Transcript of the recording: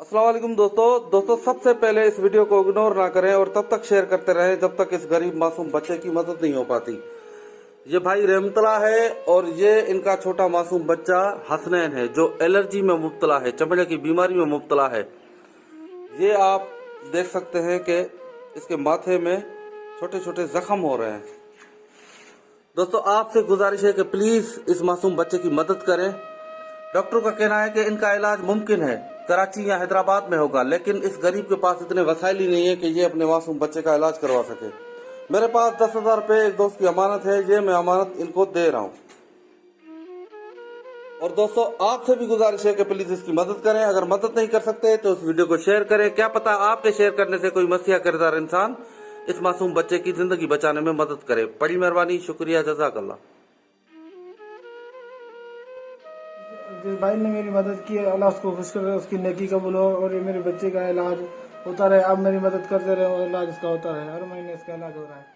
अस्सलाम वालेकुम दोस्तों सबसे पहले इस वीडियो को इग्नोर ना करें और तब तक शेयर करते रहें जब तक इस गरीब मासूम बच्चे की मदद नहीं हो पाती। ये भाई रहमतुल्लाह है और ये इनका छोटा मासूम बच्चा हसनैन है जो एलर्जी में मुब्तला है, चमड़े की बीमारी में मुब्तला है। ये आप देख सकते हैं कि इसके माथे में छोटे छोटे जख्म हो रहे हैं। दोस्तों आपसे गुजारिश है कि प्लीज इस मासूम बच्चे की मदद करें। डॉक्टर का कहना है कि इनका इलाज मुमकिन है कराची या हैदराबाद में होगा, लेकिन इस गरीब के पास इतने वसाइल ही नहीं है कि ये अपने मासूम बच्चे का इलाज करवा सके। मेरे पास 10,000 रुपए एक दोस्त की अमानत है, ये मैं अमानत इनको दे रहा हूँ। और दोस्तों आपसे भी गुजारिश है कि प्लीज इसकी मदद करें। अगर मदद नहीं कर सकते तो इस वीडियो को शेयर करें। क्या पता आपके शेयर करने से कोई मसीहा किरदार इंसान इस मासूम बच्चे की जिंदगी बचाने में मदद करे। बड़ी मेहरबानी, शुक्रिया, जज़ाकल्लाह। जिस भाई ने मेरी मदद की, अल्लाह उसको खुश करे, उसकी नेकी कबूल हो और ये मेरे बच्चे का इलाज होता रहे। आप मेरी मदद करते रहे और इलाज इसका होता रहे। हर महीने इसका इलाज हो रहा है।